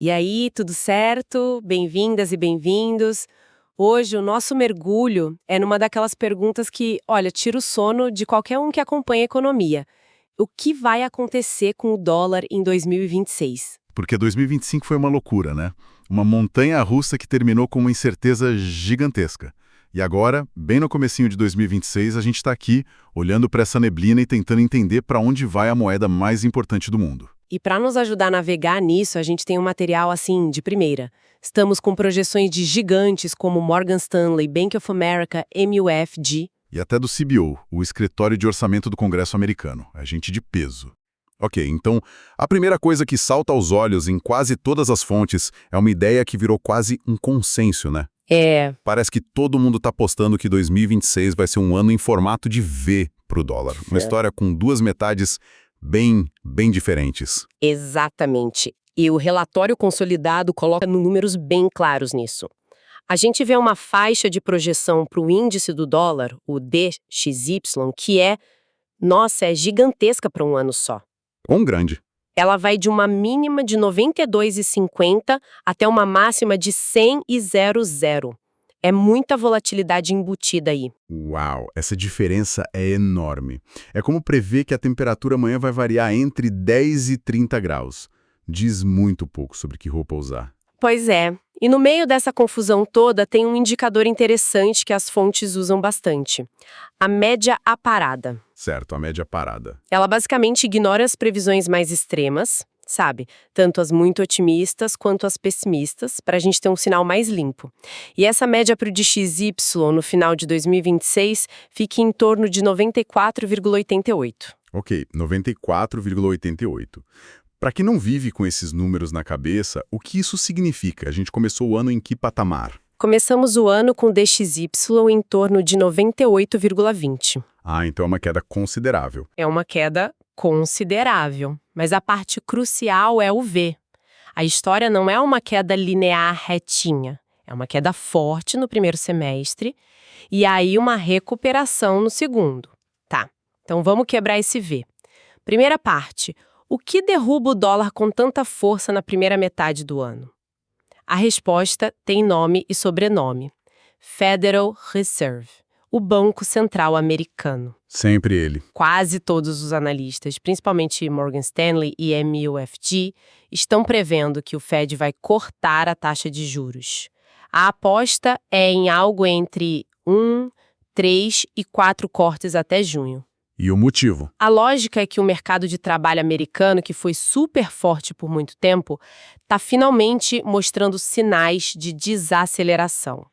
E aí, tudo certo? Bem-vindas e bem-vindos. Hoje o nosso mergulho é numa daquelas perguntas que, olha, tira o sono de qualquer um que acompanha a economia. O que vai acontecer com o dólar em 2026? Porque 2025 foi uma loucura, né? Uma montanha-russa que terminou com uma incerteza gigantesca. E agora, bem no comecinho de 2026, a gente está aqui, olhando para essa neblina e tentando entender para onde vai a moeda mais importante do mundo. E para nos ajudar a navegar nisso, a gente tem um material assim, de primeira. Estamos com projeções de gigantes como Morgan Stanley, Bank of America, MUFG. E até do CBO, o Escritório de Orçamento do Congresso Americano. É gente de peso. Ok, então, a primeira coisa que salta aos olhos em quase todas as fontes é uma ideia que virou quase um consenso, né? Parece que todo mundo está apostando que 2026 vai ser um ano em formato de V para o dólar. Uma história com duas metades bem diferentes. Exatamente. E o relatório consolidado coloca números bem claros nisso. A gente vê uma faixa de projeção para o índice do dólar, o DXY, que é gigantesca para um ano só. Grande. Ela vai de uma mínima de 92,50 até uma máxima de 100,00. É muita volatilidade embutida aí. Uau, essa diferença é enorme. É como prever que a temperatura amanhã vai variar entre 10 e 30 graus. Diz muito pouco sobre que roupa usar. Pois é. E no meio dessa confusão toda tem um indicador interessante que as fontes usam bastante. A média aparada. Certo, a média parada. Ela basicamente ignora as previsões mais extremas, sabe? Tanto as muito otimistas quanto as pessimistas, para a gente ter um sinal mais limpo. E essa média para o DXY no final de 2026 fica em torno de 94,88. Ok, 94,88. Para quem não vive com esses números na cabeça, o que isso significa? A gente começou o ano em que patamar? Começamos o ano com DXY em torno de 98,20. Ah, então é uma queda considerável. É uma queda considerável, mas a parte crucial é o V. A história não é uma queda linear retinha, é uma queda forte no primeiro semestre e aí uma recuperação no segundo. Tá, então vamos quebrar esse V. Primeira parte, o que derruba o dólar com tanta força na primeira metade do ano? A resposta tem nome e sobrenome: Federal Reserve, o Banco Central Americano. Sempre ele. Quase todos os analistas, principalmente Morgan Stanley e MUFG, estão prevendo que o Fed vai cortar a taxa de juros. A aposta é em algo entre 1, 3 e 4 cortes até junho. E o motivo? A lógica é que o mercado de trabalho americano, que foi super forte por muito tempo, está finalmente mostrando sinais de desaceleração.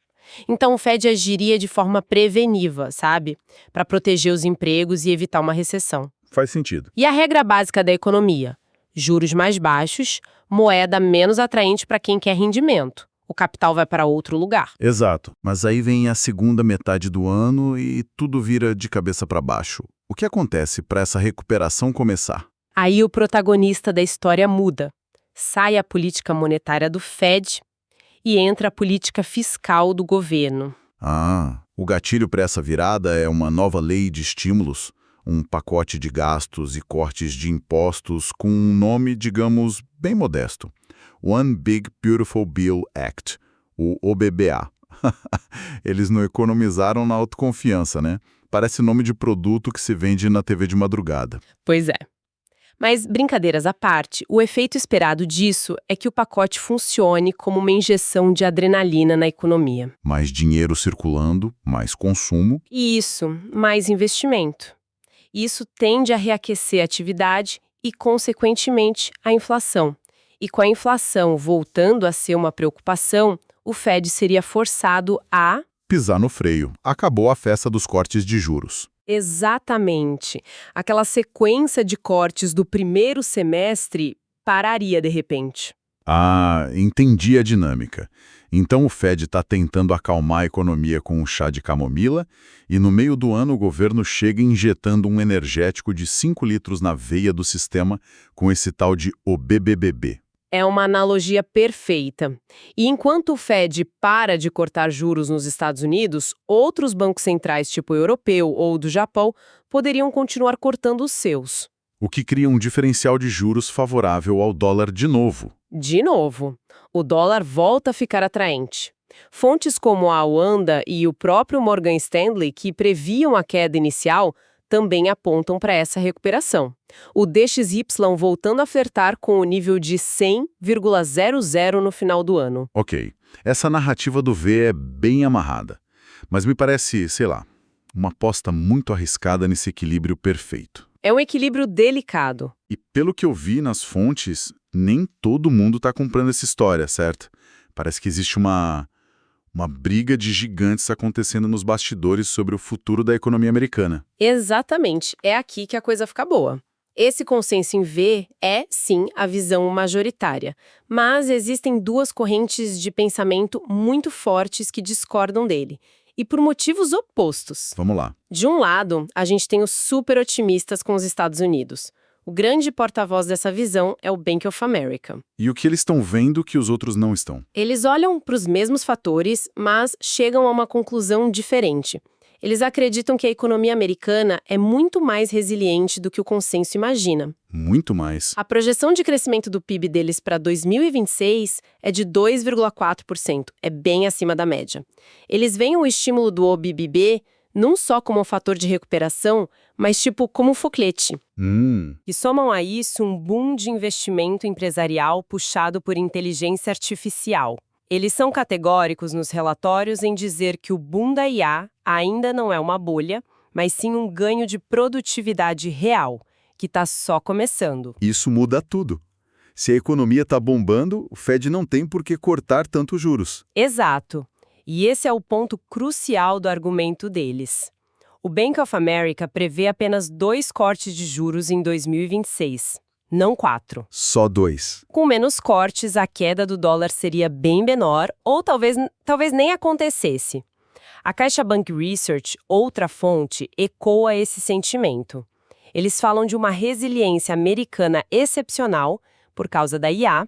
Então o Fed agiria de forma preventiva, sabe? Para proteger os empregos e evitar uma recessão. Faz sentido. E a regra básica da economia? Juros mais baixos, moeda menos atraente para quem quer rendimento. O capital vai para outro lugar. Exato. Mas aí vem a segunda metade do ano e tudo vira de cabeça para baixo. O que acontece para essa recuperação começar? Aí o protagonista da história muda. Sai a política monetária do Fed e entra a política fiscal do governo. Ah, o gatilho para essa virada é uma nova lei de estímulos, um pacote de gastos e cortes de impostos com um nome, digamos, bem modesto. One Big Beautiful Bill Act, o OBBA. Eles não economizaram na autoconfiança, né? Parece nome de produto que se vende na TV de madrugada. Pois é. Mas, brincadeiras à parte, o efeito esperado disso é que o pacote funcione como uma injeção de adrenalina na economia. Mais dinheiro circulando, mais consumo. E isso, mais investimento. Isso tende a reaquecer a atividade e, consequentemente, a inflação. E com a inflação voltando a ser uma preocupação, o Fed seria forçado a pisar no freio. Acabou a festa dos cortes de juros. Exatamente. Aquela sequência de cortes do primeiro semestre pararia de repente. Ah, entendi a dinâmica. Então o Fed está tentando acalmar a economia com um chá de camomila e no meio do ano o governo chega injetando um energético de 5 litros na veia do sistema com esse tal de OBBBB. É uma analogia perfeita. E enquanto o Fed para de cortar juros nos Estados Unidos, outros bancos centrais, tipo o europeu ou do Japão, poderiam continuar cortando os seus. o que cria um diferencial de juros favorável ao dólar de novo. De novo, o dólar volta a ficar atraente. Fontes como a Wanda e o próprio Morgan Stanley, que previam a queda inicial, também apontam para essa recuperação. O DXY voltando a flertar com o nível de 100,00 no final do ano. Ok, essa narrativa do V é bem amarrada, mas me parece, sei lá, uma aposta muito arriscada nesse equilíbrio perfeito. É um equilíbrio delicado. E pelo que eu vi nas fontes, nem todo mundo está comprando essa história, certo? Parece que existe uma briga de gigantes acontecendo nos bastidores sobre o futuro da economia americana. Exatamente, é aqui que a coisa fica boa. Esse consenso em V é, sim, a visão majoritária, mas existem duas correntes de pensamento muito fortes que discordam dele, e por motivos opostos. Vamos lá. De um lado, a gente tem os super otimistas com os Estados Unidos. O grande porta-voz dessa visão é o Bank of America. E o que eles estão vendo que os outros não estão? Eles olham para os mesmos fatores, mas chegam a uma conclusão diferente. Eles acreditam que a economia americana é muito mais resiliente do que o consenso imagina. Muito mais. A projeção de crescimento do PIB deles para 2026 é de 2,4%, é bem acima da média. Eles veem o estímulo do OBBB não só como um fator de recuperação, mas como um foguete. E somam a isso um boom de investimento empresarial puxado por inteligência artificial. Eles são categóricos nos relatórios em dizer que o boom da IA ainda não é uma bolha, mas sim um ganho de produtividade real, que está só começando. Isso muda tudo. Se a economia está bombando, o Fed não tem por que cortar tanto juros. Exato. E esse é o ponto crucial do argumento deles. O Bank of America prevê apenas 2 cortes de juros em 2026, não 4. Só 2. Com menos cortes, a queda do dólar seria bem menor ou talvez nem acontecesse. A CaixaBank Research, outra fonte, ecoa esse sentimento. Eles falam de uma resiliência americana excepcional por causa da IA.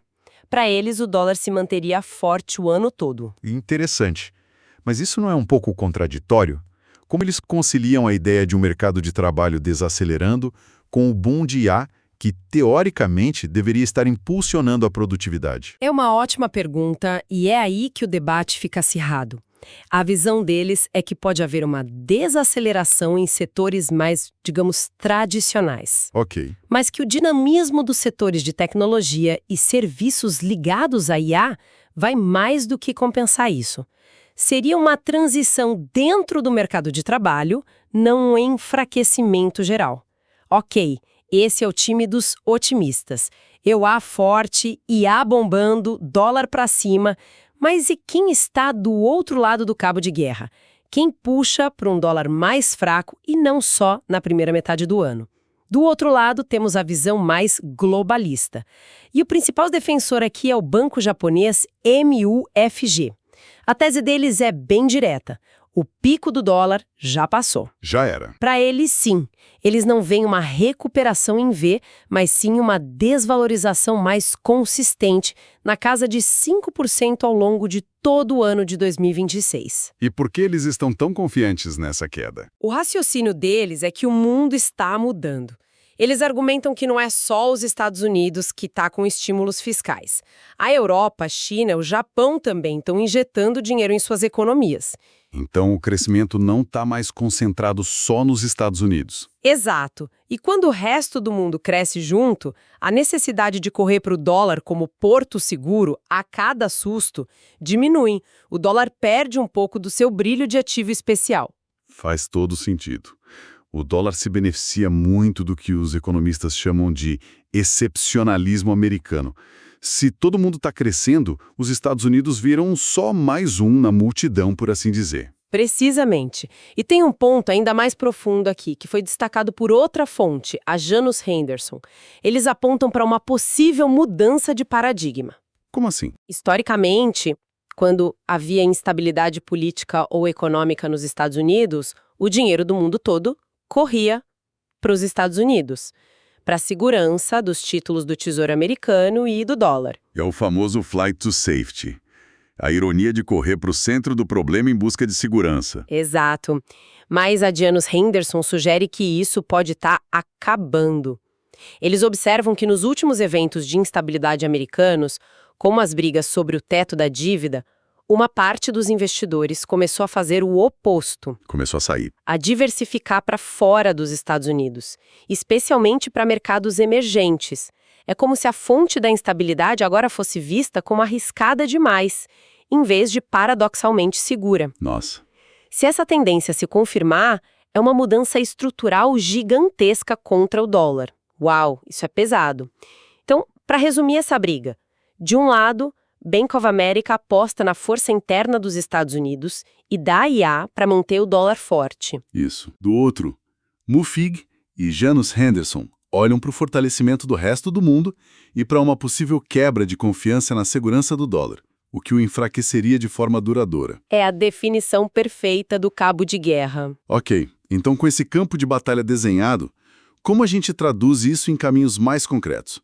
Para eles, o dólar se manteria forte o ano todo. Interessante. Mas isso não é um pouco contraditório? Como eles conciliam a ideia de um mercado de trabalho desacelerando com o boom de IA, que, teoricamente, deveria estar impulsionando a produtividade? É uma ótima pergunta e é aí que o debate fica acirrado. A visão deles é que pode haver uma desaceleração em setores mais, digamos, tradicionais. Ok. Mas que o dinamismo dos setores de tecnologia e serviços ligados à IA vai mais do que compensar isso. Seria uma transição dentro do mercado de trabalho, não um enfraquecimento geral. Ok, esse é o time dos otimistas. EUA forte, IA bombando, dólar para cima. Mas e quem está do outro lado do cabo de guerra? Quem puxa para um dólar mais fraco e não só na primeira metade do ano? Do outro lado, temos a visão mais globalista. E o principal defensor aqui é o banco japonês MUFG. A tese deles é bem direta. O pico do dólar já passou. Já era. Para eles, sim. Eles não veem uma recuperação em V, mas sim uma desvalorização mais consistente, na casa de 5% ao longo de todo o ano de 2026. E por que eles estão tão confiantes nessa queda? O raciocínio deles é que o mundo está mudando. Eles argumentam que não é só os Estados Unidos que está com estímulos fiscais. A Europa, a China, o Japão também estão injetando dinheiro em suas economias. Então o crescimento não está mais concentrado só nos Estados Unidos. Exato. E quando o resto do mundo cresce junto, a necessidade de correr para o dólar como porto seguro a cada susto diminui. O dólar perde um pouco do seu brilho de ativo especial. Faz todo sentido. O dólar se beneficia muito do que os economistas chamam de excepcionalismo americano. Se todo mundo está crescendo, os Estados Unidos viram só mais um na multidão, por assim dizer. Precisamente. E tem um ponto ainda mais profundo aqui, que foi destacado por outra fonte, a Janus Henderson. Eles apontam para uma possível mudança de paradigma. Como assim? Historicamente, quando havia instabilidade política ou econômica nos Estados Unidos, o dinheiro do mundo todo corria para os Estados Unidos, para a segurança dos títulos do Tesouro Americano e do dólar. É o famoso flight to safety. A ironia de correr para o centro do problema em busca de segurança. Exato. Mas a Janus Henderson sugere que isso pode estar acabando. Eles observam que nos últimos eventos de instabilidade americanos, como as brigas sobre o teto da dívida, uma parte dos investidores começou a fazer o oposto, Começou a sair. a diversificar para fora dos Estados Unidos, especialmente para mercados emergentes. É como se a fonte da instabilidade agora fosse vista como arriscada demais, em vez de paradoxalmente segura. Nossa. Se essa tendência se confirmar, é uma mudança estrutural gigantesca contra o dólar. Uau, isso é pesado. Então, para resumir essa briga, de um lado, Bank of America aposta na força interna dos Estados Unidos e dá IA para manter o dólar forte. Isso. Do outro, Mufig e Janus Henderson olham para o fortalecimento do resto do mundo e para uma possível quebra de confiança na segurança do dólar, o que o enfraqueceria de forma duradoura. É a definição perfeita do cabo de guerra. Ok, então com esse campo de batalha desenhado, como a gente traduz isso em caminhos mais concretos?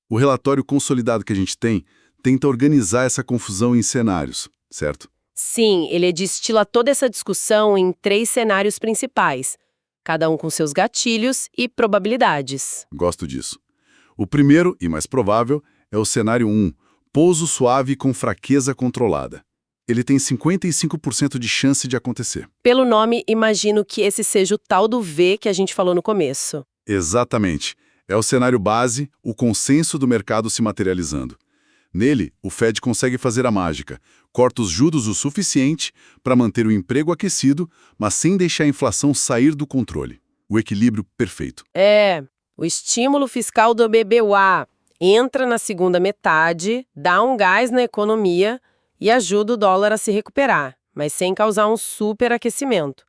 O relatório consolidado que a gente tem tenta organizar essa confusão em cenários, certo? Sim, ele destila toda essa discussão em 3 cenários principais, cada um com seus gatilhos e probabilidades. Gosto disso. O primeiro, e mais provável, é o cenário 1, pouso suave com fraqueza controlada. Ele tem 55% de chance de acontecer. Pelo nome, imagino que esse seja o tal do V que a gente falou no começo. Exatamente. É o cenário base, o consenso do mercado se materializando. Nele, o Fed consegue fazer a mágica, corta os juros o suficiente para manter o emprego aquecido, mas sem deixar a inflação sair do controle. O equilíbrio perfeito. O estímulo fiscal do BBWA entra na segunda metade, dá um gás na economia e ajuda o dólar a se recuperar, mas sem causar um superaquecimento.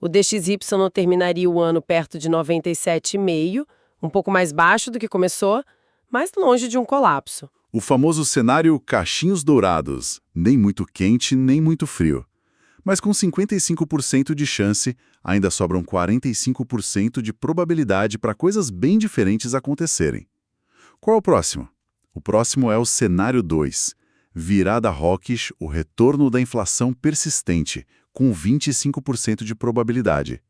O DXY terminaria o ano perto de 97,5, um pouco mais baixo do que começou, mas longe de um colapso. O famoso cenário cachinhos dourados, nem muito quente, nem muito frio. Mas com 55% de chance, ainda sobram 45% de probabilidade para coisas bem diferentes acontecerem. Qual é o próximo? O próximo é o cenário 2, virada hawkish, o retorno da inflação persistente, com 25% de probabilidade.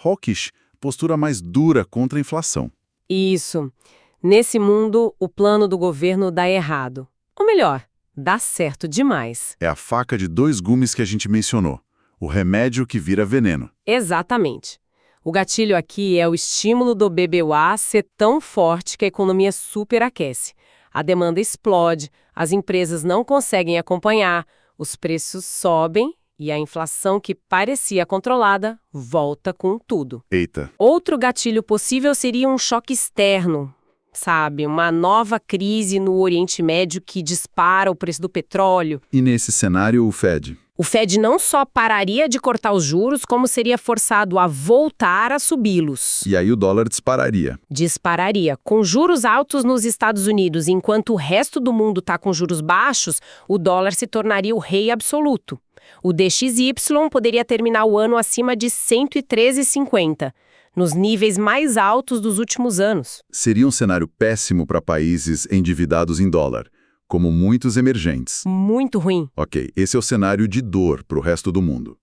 Hawkish, postura mais dura contra a inflação. Isso. Nesse mundo, o plano do governo dá errado. Ou melhor, dá certo demais. É a faca de 2 gumes que a gente mencionou. O remédio que vira veneno. Exatamente. O gatilho aqui é o estímulo do BBWA ser tão forte que a economia superaquece. A demanda explode, as empresas não conseguem acompanhar, os preços sobem e a inflação que parecia controlada volta com tudo. Eita. Outro gatilho possível seria um choque externo. Sabe, uma nova crise no Oriente Médio que dispara o preço do petróleo. E nesse cenário, o Fed? O Fed não só pararia de cortar os juros, como seria forçado a voltar a subi-los. E aí o dólar dispararia. Dispararia. Com juros altos nos Estados Unidos, enquanto o resto do mundo está com juros baixos, o dólar se tornaria o rei absoluto. O DXY poderia terminar o ano acima de 113,50. Nos níveis mais altos dos últimos anos. Seria um cenário péssimo para países endividados em dólar, como muitos emergentes. Muito ruim. Ok, esse é o cenário de dor para o resto do mundo.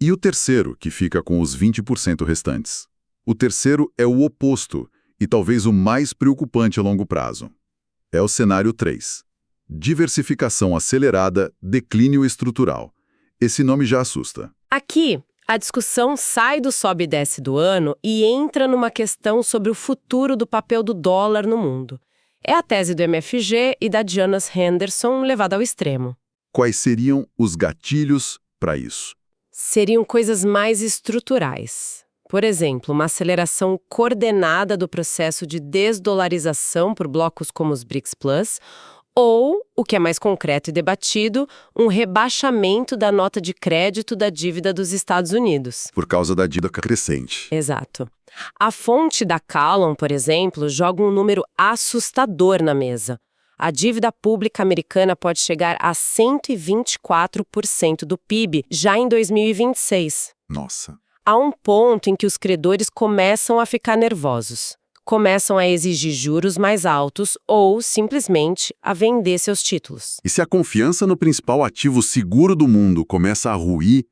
E o terceiro, que fica com os 20% restantes? O terceiro é o oposto, e talvez o mais preocupante a longo prazo. É o cenário 3. Diversificação acelerada, declínio estrutural. Esse nome já assusta. Aqui, a discussão sai do sobe e desce do ano e entra numa questão sobre o futuro do papel do dólar no mundo. É a tese do MFG e da Janus Henderson levada ao extremo. Quais seriam os gatilhos para isso? Seriam coisas mais estruturais. Por exemplo, uma aceleração coordenada do processo de desdolarização por blocos como os BRICS Plus, ou, o que é mais concreto e debatido, um rebaixamento da nota de crédito da dívida dos Estados Unidos. Por causa da dívida crescente. Exato. A fonte da Callon, por exemplo, joga um número assustador na mesa. A dívida pública americana pode chegar a 124% do PIB já em 2026. Nossa. Há um ponto em que os credores começam a ficar nervosos. Começam a exigir juros mais altos ou, simplesmente, a vender seus títulos. E se a confiança no principal ativo seguro do mundo começa a ruir,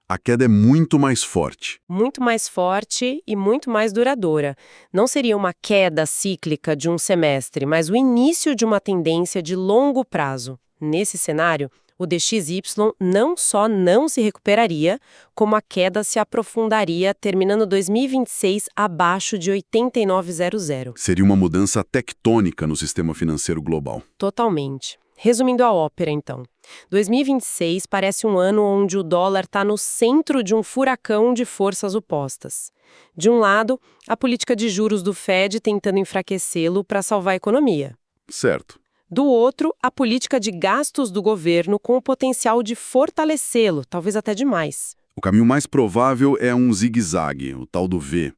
A queda é muito mais forte. Muito mais forte e muito mais duradoura. Não seria uma queda cíclica de um semestre, mas o início de uma tendência de longo prazo. Nesse cenário, o DXY não só não se recuperaria, como a queda se aprofundaria, terminando 2026 abaixo de 89,00. Seria uma mudança tectônica no sistema financeiro global. Totalmente. Resumindo a ópera, então. 2026 parece um ano onde o dólar está no centro de um furacão de forças opostas. De um lado, a política de juros do Fed tentando enfraquecê-lo para salvar a economia. Certo. Do outro, a política de gastos do governo com o potencial de fortalecê-lo, talvez até demais. O caminho mais provável é um zigue-zague, o tal do V.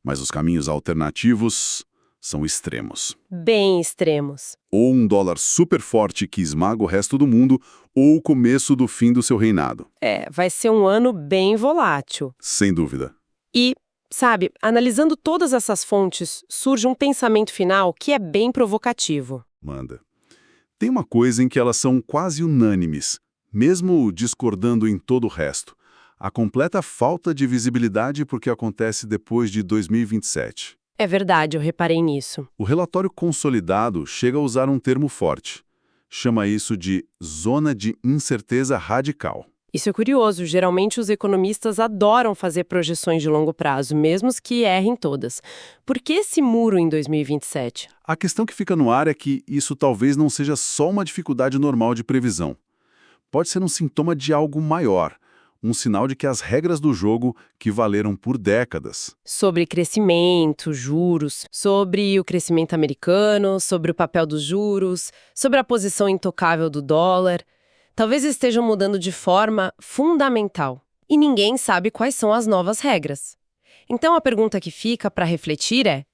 Mas os caminhos alternativos são extremos. Bem extremos. Ou um dólar super forte que esmaga o resto do mundo, ou o começo do fim do seu reinado. Vai ser um ano bem volátil. Sem dúvida. E, sabe, analisando todas essas fontes, surge um pensamento final que é bem provocativo. Manda. Tem uma coisa em que elas são quase unânimes, mesmo discordando em todo o resto. A completa falta de visibilidade porque acontece depois de 2027. É verdade, eu reparei nisso. O relatório consolidado chega a usar um termo forte. Chama isso de zona de incerteza radical. Isso é curioso, geralmente os economistas adoram fazer projeções de longo prazo, mesmo que errem todas. Por que esse muro em 2027? A questão que fica no ar é que isso talvez não seja só uma dificuldade normal de previsão. Pode ser um sintoma de algo maior, um sinal de que as regras do jogo, que valeram por décadas. Sobre crescimento, juros, sobre o crescimento americano, sobre o papel dos juros, sobre a posição intocável do dólar, talvez estejam mudando de forma fundamental. E ninguém sabe quais são as novas regras. Então a pergunta que fica para refletir é: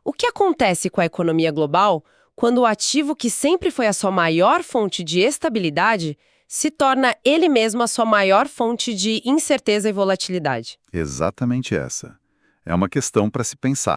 o que acontece com a economia global quando o ativo que sempre foi a sua maior fonte de estabilidade se torna ele mesmo a sua maior fonte de incerteza e volatilidade? Exatamente essa. É uma questão para se pensar.